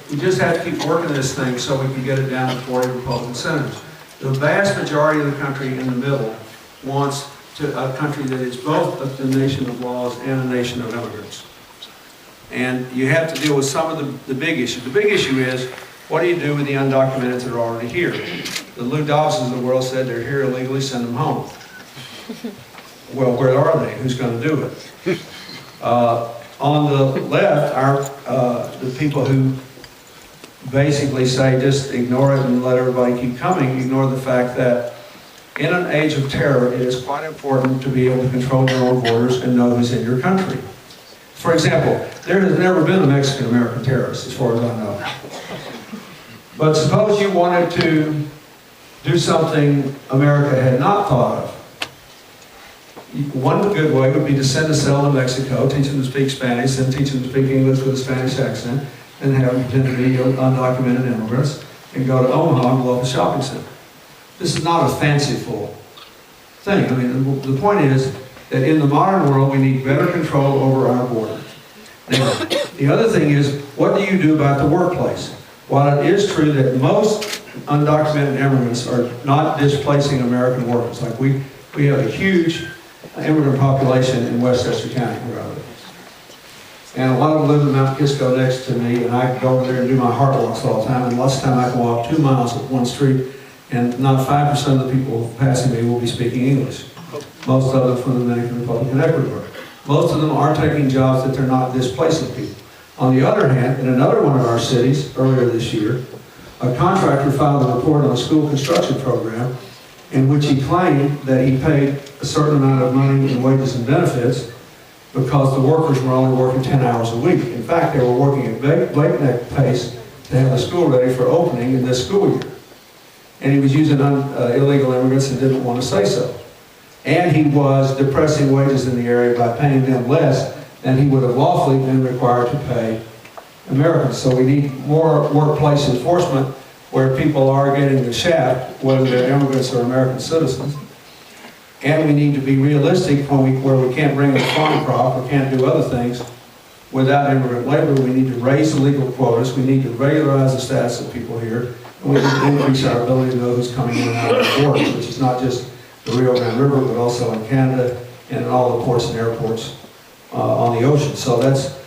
We just have to keep working this thing so we can get it down to 40 Republican senators. The vast majority of the country in the middle wants a country that is both a nation of laws and a nation of immigrants. And you have to deal with some of the big issues. The big issue is, what do you do with the undocumented that are already here? The Lou Dobbsons of the world said they're here illegally, send them home. Well, where are they? Who's going to do it? On the left are the people who basically say just ignore it and let everybody keep coming, ignore the fact that in an age of terror, it is quite important to be able to control your own borders and know who's in your country. For example, there has never been a Mexican-American terrorist, as far as I know. But suppose you wanted to do something America had not thought of. One good way would be to send a cell to Mexico, teach them to speak Spanish, then teach them to speak English with a Spanish accent, and have them pretend to be undocumented immigrants, and go to Omaha and blow up a shopping center. This is not a fanciful thing. I mean, the point is that in the modern world, we need better control over our borders. Now, the other thing is, what do you do about the workplace? While it is true that most undocumented immigrants are not displacing American workers, like we have a huge immigrant population in Westchester County, where I live. And a lot of them live in Mount Kisco next to me, and I go over there and do my heart walks all the time, and lots of time I can walk 2 miles up one street, and not 5% of the people passing me will be speaking English. Most of them from the Dominican Republic and Ecuador. Most of them are taking jobs that they're not displacing people. On the other hand, in another one of our cities, earlier this year, a contractor filed a report on a school construction program in which he claimed that he paid a certain amount of money in wages and benefits because the workers were only working 10 hours a week. In fact, they were working at breakneck pace to have the school ready for opening in this school year. And he was using illegal immigrants and didn't want to say so. And he was depressing wages in the area by paying them less than he would have lawfully been required to pay Americans. So we need more workplace enforcement where people are getting the shaft, whether they're immigrants or American citizens. And we need to be realistic where we can't bring a farm crop or can't do other things without immigrant labor. We need to raise the legal quotas. We need to regularize the status of people here. And we need to increase our ability to know who's coming in and out of our borders, which is not just the Rio Grande River, but also in Canada and in all the ports and airports on the ocean. So that's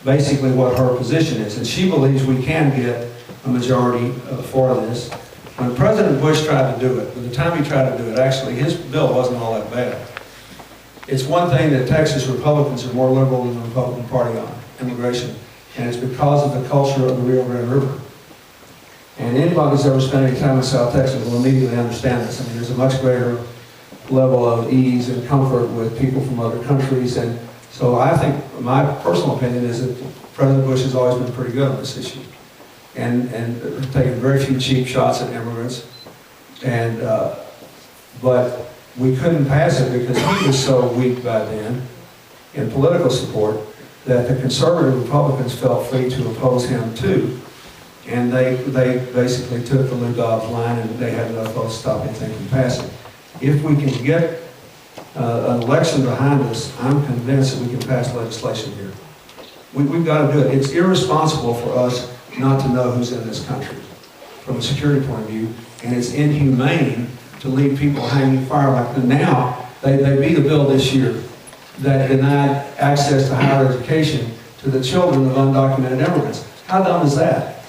basically what her position is. And she believes we can get a majority for this. When President Bush tried to do it, by the time he tried to do it, actually his bill wasn't all that bad. It's one thing that Texas Republicans are more liberal than the Republican Party on immigration, and it's because of the culture of the Rio Grande River. And anybody who's ever spent any time in South Texas will immediately understand this. I mean, there's a much greater level of ease and comfort with people from other countries. And so I think, my personal opinion is that President Bush has always been pretty good on this issue. And taken very few cheap shots at immigrants. And, but we couldn't pass it because he was so weak by then in political support that the conservative Republicans felt free to oppose him too. And they basically took the Lou Dobbs line, and they had enough votes to stop anything from passing. If we can get an election behind us, I'm convinced that we can pass legislation here. We've got to do it. It's irresponsible for us not to know who's in this country from a security point of view, and it's inhumane to leave people hanging fire like that. Now, they beat a bill this year that denied access to higher education to the children of undocumented immigrants. How dumb is that?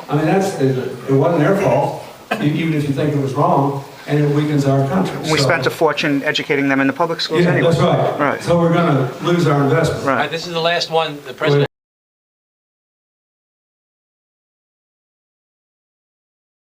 I mean, it wasn't their fault, even if you think it was wrong, and it weakens our country. We spent a fortune educating them in the public schools anyway. That's right. Right. So we're going to lose our investment. Right. This is the last one. The president.